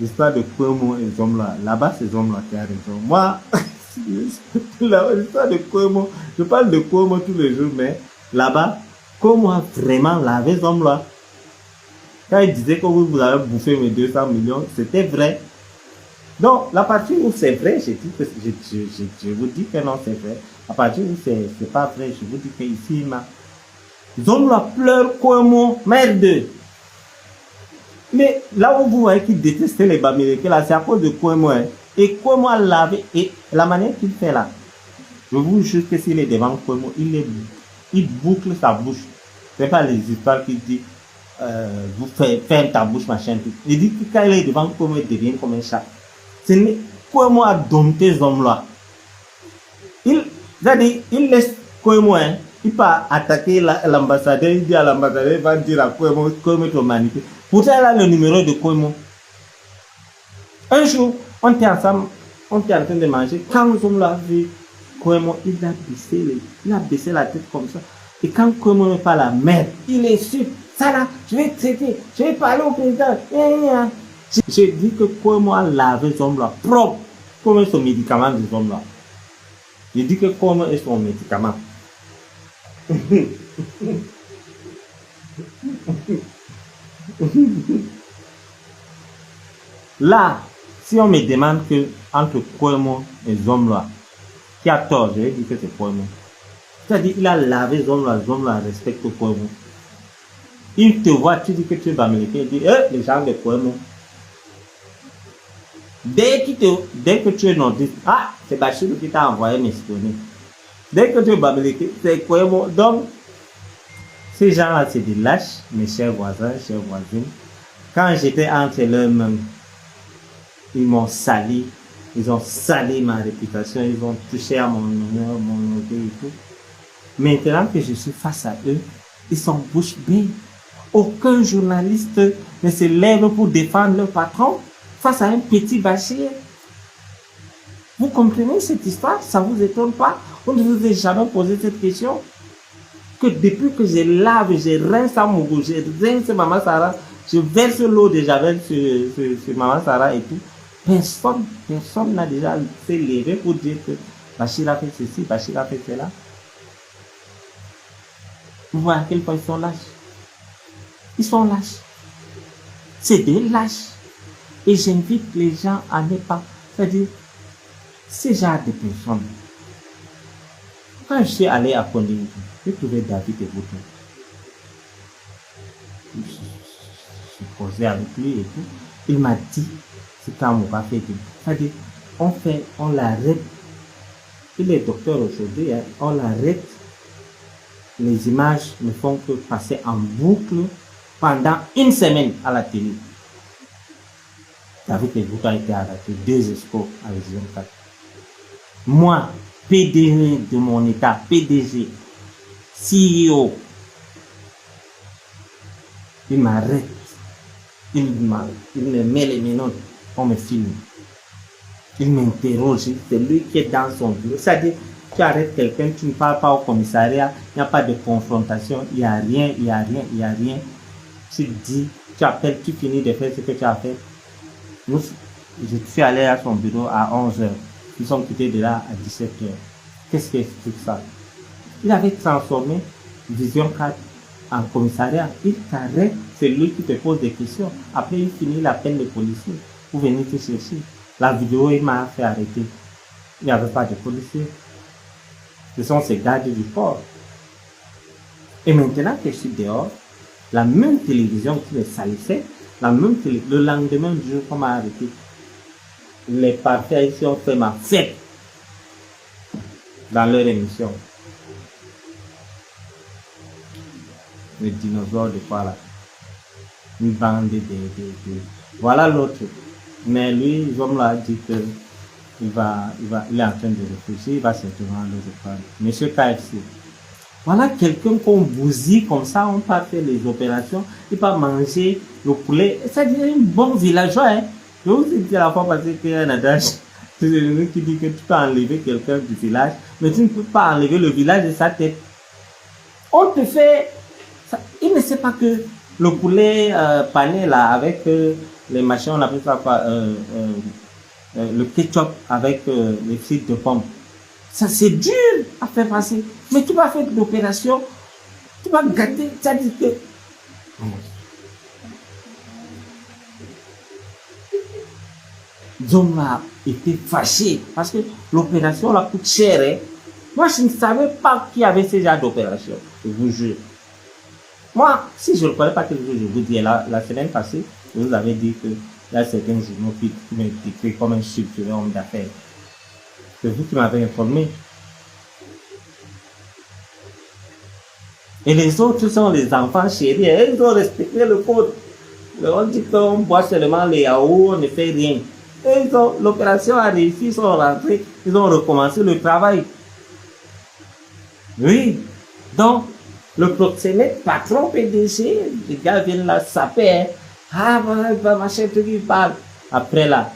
l'histoire de Kwemo et Zomla. Là-bas, c'est Zomla qui a raison. Moi, l'histoire de Kwemo, je parle de Kwemo tous les jours, mais là-bas, Kwemo a vraiment lavé Zomla. Quand il disait que vous avez bouffé mes 200 millions, c'était vrai. Donc, la partie où c'est vrai, je vous dis que non, c'est vrai. La partie où c'est pas vrai, je vous dis que ici, Zomla pleure Kwemo, merde. Mais là où vous voyez qu'il détestait les Bamileke, là, c'est à cause de Kwemo. Hein. Et Kwemo a lavé, et la manière qu'il fait là, je vous jure que s'il est devant Kwemo, il boucle sa bouche. C'est pas les histoires qu'il dit, vous ferme ta bouche, machin, tout. Il dit que quand il est devant Kwemo, il devient comme un chat. Kwemo a dompté ce homme-là. Il laisse Kwemo, hein. Il peut attaquer l'ambassadeur, il dit à l'ambassadeur, il va dire à Kwemo te manipule. Pourtant, il a le numéro de Kwemo. Un jour, on était ensemble, on était en train de manger. Quand nous sommes là, vu Kwemo, il a baissé la tête comme ça. Et quand Kwemo me parle à la merde, il insulte. Ça là, je vais traiter, je vais parler au président. J'ai dit que Kwemo a lavé ce homme-là propre, comme son médicament de ce homme-là. J'ai dit que Kwemo est son médicament. Là, si on me demande que entre Kwemo et Zomla, qui a tort, je vais dire que c'est Kwemo. C'est-à-dire qu'il a lavé Zomla, Zomla respecte Kwemo. Il te voit, tu dis que tu es Bamileke, il dit, les gens de Kwemo. Dès que tu es nordiste, c'est Bachir qui t'a envoyé m'espionner. Dès que tu es Bamileke, c'est Kwemo. Donc, ces gens-là, c'est des lâches, mes chers voisins, chères voisines. Quand j'étais entre leurs mains, ils m'ont sali, ils ont sali ma réputation, ils ont touché à mon honneur, mon orgueil et tout. Maintenant que je suis face à eux, ils sont bouche bée. Aucun journaliste ne se lève pour défendre leur patron face à un petit Bachir. Vous comprenez cette histoire? Ça ne vous étonne pas? Vous ne vous avez jamais posé cette question? Que depuis que je lave, je rince à Mougou, je rince Maman Sarah, je verse l'eau de Javel sur Maman Sarah et tout, personne n'a déjà fait lever pour dire que Bachir a fait ceci, Bachir a fait cela. Vous voyez à quel point ils sont lâches. Ils sont lâches. C'est des lâches. Et j'invite les gens à ne pas, c'est-à-dire, ces genre de personnes. Quand je suis allé à Kondé, j'ai trouvé David et Bouton. Je suis posé avec lui et tout. Il m'a dit, c'est quand on va faire du. C'est-à-dire, on l'arrête. Il est docteur aujourd'hui, hein, on l'arrête. Les images ne font que passer en boucle pendant une semaine à la télé. David et Bouton a été arrêté, 2 escrocs à Vision 4. Moi, PDG de mon état, PDG, CEO, il m'arrête, il me met les menottes, on me filme, il m'interroge, c'est lui qui est dans son bureau. C'est-à-dire, tu arrêtes quelqu'un, tu ne parles pas au commissariat, il n'y a pas de confrontation, il n'y a rien, il n'y a rien, il n'y a rien. Tu dis, tu appelles, tu finis de faire ce que tu as fait. Je suis allé à son bureau à 11h. Ils sont quittés de là à 17h. Qu'est-ce qui explique ça? Il avait transformé Vision 4 en commissariat. Il t'arrête, c'est lui qui te pose des questions. Après, il finit l'appel de policier. Vous venez te chercher. La vidéo, il m'a fait arrêter. Il n'y avait pas de policier. Ce sont ces gardes du port. Et maintenant que je suis dehors, la même télévision qui me salissait, le lendemain du jour qu'on m'a arrêté, les parfaits ici ont fait ma fête dans leur émission. Le dinosaure de quoi là? Une bande de. Voilà l'autre. Mais lui, l'homme là dit que il est en train de réfléchir, il va se rendre aux épreuves. Monsieur KFC. Voilà quelqu'un qu'on bousille comme ça, on peut faire les opérations, il peut manger le poulet. Ça devient un bon villageois. Hein? Je vous ai dit à la fois parce qu'il y a un adage qui dit que tu peux enlever quelqu'un du village, mais tu ne peux pas enlever le village de sa tête. On te fait. Ça, il ne sait pas que le poulet pané là, avec les machins, on appelle ça quoi, le ketchup avec les frites de pommes. Ça, c'est dur à faire passer. Mais tu vas faire l'opération, tu vas gâter, ça dit que... L'homme a été fâché parce que l'opération la coûte cher. Hein? Moi, je ne savais pas qu'il y avait ce genre d'opération. Je vous jure. Moi, si je ne connais pas quelque chose, je vous dis, la semaine passée, je vous avais dit que il y a certains journaux qui m'étaient comme un structuré homme d'affaires. C'est vous qui m'avez informé. Et les autres sont les enfants chéris. Ils ont respecté le code. On dit qu'on boit seulement les yaourts, on ne fait rien. Et l'opération a réussi, ils sont rentrés, ils ont recommencé le travail. Oui. Donc, le proxénète, patron PDG, les gars viennent là saper. Hein. Ah, voilà, machin, tout qui parle. Après là,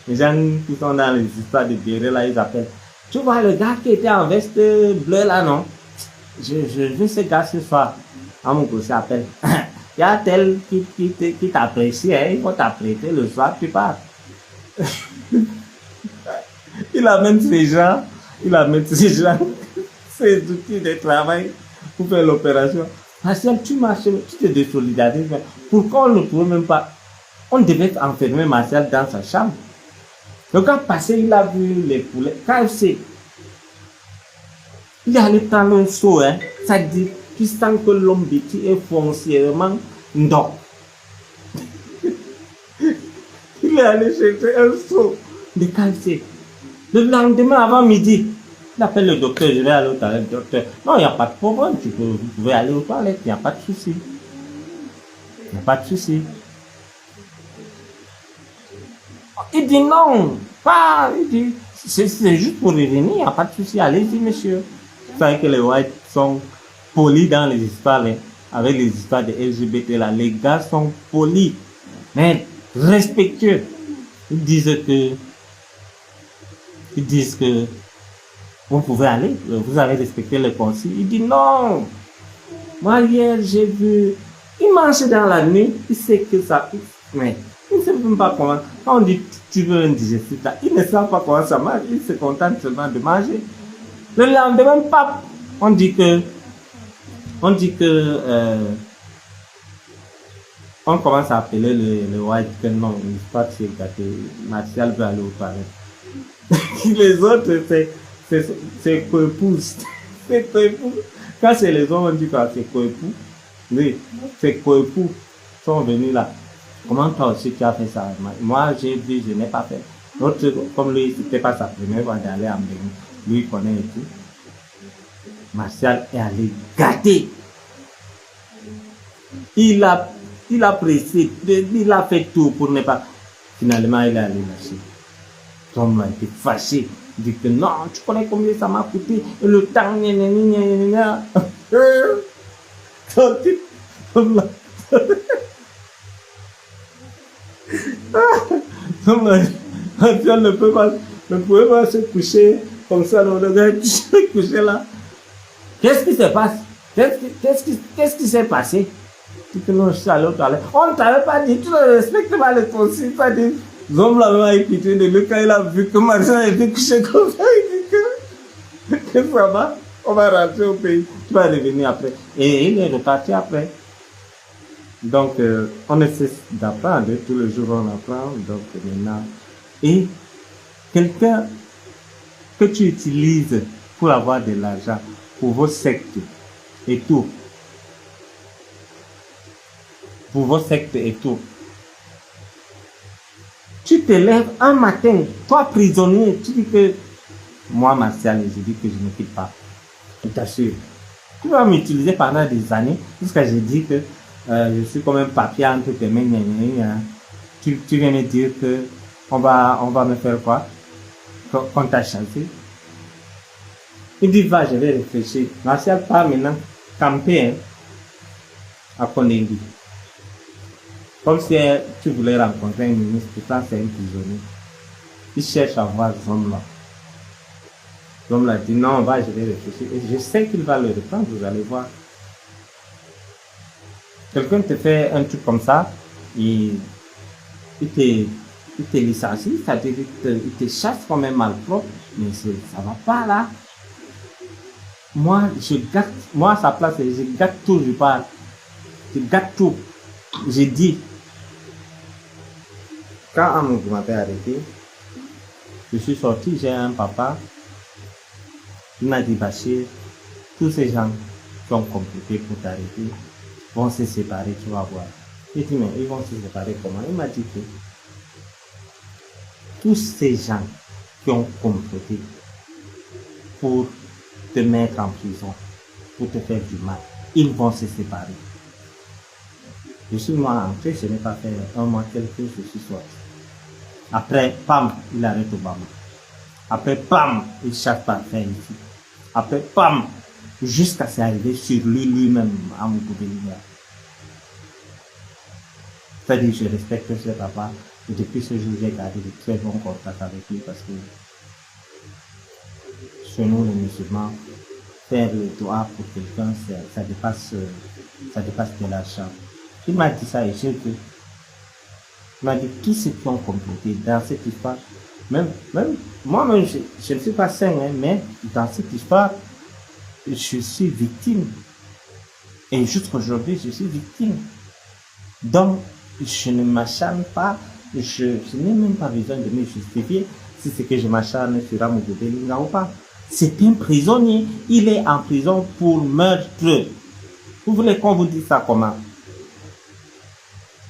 les gens qui sont dans les histoires de béret là, ils appellent. Tu vois le gars qui était en veste bleue là, non? Je veux ce gars ce soir. À mon côté, appelle. Il y a tel qui t'apprécie, hein? Il faut t'apprêter le soir, tu pars. Il amène ces gens, ces outils de travail pour faire l'opération. Martial, tu marches, tu te désolidarises. Pourquoi on ne pouvait même pas? On devait enfermer Martial dans sa chambre. Le gars passé, il a vu les poulets. KFC. Il est allé prendre un seau, hein. Ça dit, tu sens que l'homme bêti est foncièrement non. Il est allé chercher un seau de KFC. Le lendemain, avant midi, il appelle le docteur, je vais aller aux toilettes, docteur. Non, il n'y a pas de problème, vous pouvez aller aux toilettes, il n'y a pas de souci. Il n'y a pas de souci. Il dit non, pas, il dit, c'est juste pour revenir, il n'y a pas de souci, allez-y, monsieur. Vous savez que les whites sont polis dans les histoires, hein, avec les histoires de LGBT, là. Les gars sont polis, mais respectueux. Ils disent que vous pouvez aller, vous avez respecté les consignes. Il dit non. Moi, hier, j'ai vu, il marche dans la nuit, il sait que ça, mais il ne sait même pas comment. Quand on dit tu veux un digestif, là, il ne sait pas comment ça marche, il se contente seulement de manger. Le lendemain, pap, on dit que, on commence à appeler le white que non, il ne pas c'est gâté, Martial veut aller au toilette. Les autres, c'est coépouse. C'est coépouse. Quand c'est les hommes, on dit que c'est coépoux. Oui, c'est coépoux sont venus là. Comment toi aussi tu as fait ça? Moi, j'ai vu, je n'ai pas fait. L'autre, comme lui, c'était pas sa première fois d'aller en Bénin. Lui, il connaît et tout. Martial est allé gâter. Il a pressé, il a fait tout pour ne pas. Finalement, il est allé lâcher. Tom a été fâché. Il dit que non, tu connais combien ça m'a coûté. Et le temps, gna. Martial ne pouvait pas se coucher comme ça. Le gars est couché là. Qu'est-ce qui se passe? Qu'est-ce qui s'est passé? Tu que non, je suis allé aux toilettes. On ne t'avait pas dit, tu ne respectes pas les consignes. Pas dit. L'homme l'avait écouté de lui quand il a vu que Martial était couché comme ça. Il dit que ça va, on va rentrer au pays. Tu vas revenir après. Et il est reparti après. Donc, on ne cesse d'apprendre. Tous les jours, on apprend. Donc, maintenant. Et quelqu'un que tu utilises pour avoir de l'argent, pour vos sectes et tout. Pour vos sectes et tout. Tu te lèves un matin, toi prisonnier, tu dis que moi, Martial, je dis que je ne quitte pas. Je t'assure. Tu vas m'utiliser pendant des années jusqu'à ce que je dis que je suis comme un papier entre tes mains. Tu viens me dire que on va me faire quoi? Qu'on t'a chassé. Il dit, va, je vais réfléchir. Martial part maintenant camper hein, à Kondengi. Comme si tu voulais rencontrer un ministre, pourtant c'est un prisonnier. Il cherche à voir cet homme-là. L'homme-là dit, non, va, je vais réfléchir. Et je sais qu'il va le reprendre, vous allez voir. Quelqu'un te fait un truc comme ça, il te licencie, c'est-à-dire il te chasse comme un malpropre, mais ça va pas là. Moi, moi à sa place, je gâte tout, je gâte tout. J'ai dit, quand Amour m'avait arrêté, je suis sorti, j'ai un papa, il m'a dit, Bachir, tous ces gens qui ont complété pour t'arrêter vont se séparer, tu vas voir. J'ai dit, mais ils vont se séparer comment? Il m'a dit que tous ces gens qui ont complété pour te mettre en prison, pour te faire du mal, ils vont se séparer. Je suis moi entré, je n'ai pas fait un mois, quelque chose, je suis sorti. Après, pam, il arrête Obama. Après, pam, il chasse par faire ici. Après, pam, jusqu'à s'arriver sur lui-même, à Moukoubelinga. C'est-à-dire, je respecte ce papa. Et depuis ce jour, j'ai gardé de très bons contacts avec lui parce que chez nous, les musulmans, faire le doigt pour quelqu'un, ça dépasse de l'argent. Il m'a dit ça et j'ai vu. Il m'a dit tous ceux qui ont complété dans cette histoire, même moi-même, je ne suis pas saint, hein, mais dans cette histoire, je suis victime. Et jusqu'aujourd'hui, je suis victime. Donc, je ne m'acharne pas, je n'ai même pas besoin de me justifier si c'est que je m'acharne sur Amoukoubelinga ou pas. C'est un prisonnier, il est en prison pour meurtre. Vous voulez qu'on vous dise ça comment?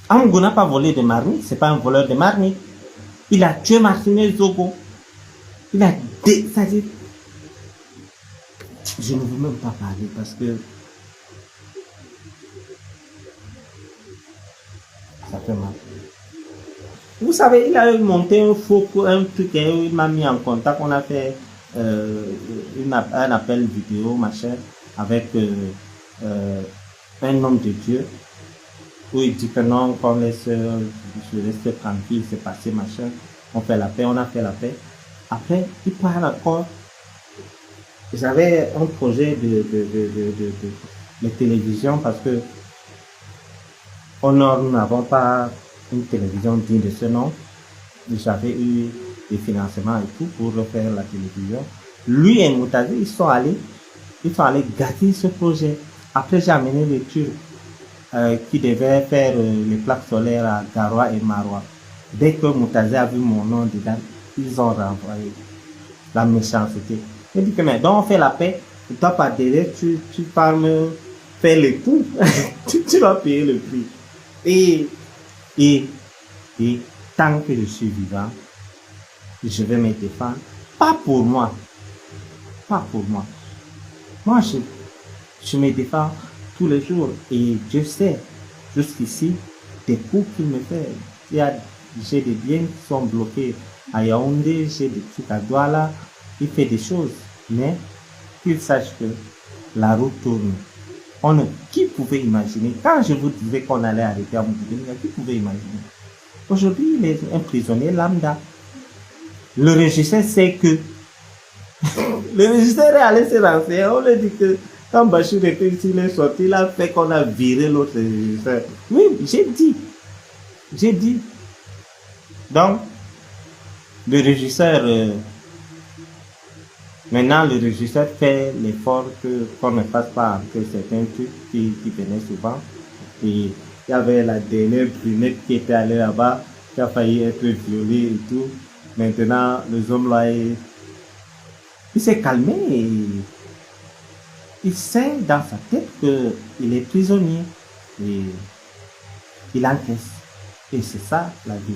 Amougou n'a pas volé de marmite, c'est pas un voleur de marmite. Il a tué Martinez Zogo. Il a c'est-à-dire, je ne veux même pas parler parce que ça fait mal. Vous savez, il a monté un truc et il m'a mis en contact. On a fait un appel vidéo, machin, avec un homme de Dieu, où il dit que non, qu'on laisse, je reste tranquille, c'est passé, machin. On fait la paix, on a fait la paix. Après, il parle encore. J'avais un projet de télévision parce que nous n'avons pas une télévision digne de ce nom. J'avais eu des financements et tout pour refaire la télévision. Lui et Moutazi, ils sont allés gâter ce projet. Après, j'ai amené les Turcs qui devaient faire les plaques solaires à Garoua et Maroua. Dès que Moutazi a vu mon nom dedans, ils ont renvoyé la méchanceté. Il dit que mais donc on fait la paix, et toi par derrière, tu pars me faire le coup, tu vas payer le prix. Et tant que je suis vivant, je vais me défendre. Pas pour moi. Pas pour moi. Moi, je me défends tous les jours. Et je sais, jusqu'ici, des coups qu'il me fait. J'ai des biens qui sont bloqués à Yaoundé, j'ai des trucs à Douala. Il fait des choses. Mais qu'il sache que la route tourne. Qui pouvait imaginer, quand je vous disais qu'on allait arrêter à Moukoubelinga, qui pouvait imaginer? Aujourd'hui, il est un prisonnier lambda. Le régisseur sait que le régisseur est allé se renseigner. On lui dit que quand Bachir était ici, il est sorti, il a fait qu'on a viré l'autre régisseur. Oui, j'ai dit. Donc, le régisseur, maintenant le régisseur fait l'effort qu'on ne fasse pas que certains trucs qui venaient souvent. Et il y avait la dernière brunette qui était allée là-bas, qui a failli être violée et tout. Maintenant, le homme là, il s'est calmé et il sait dans sa tête qu'il est prisonnier. Et il encaisse. Et c'est ça la vie.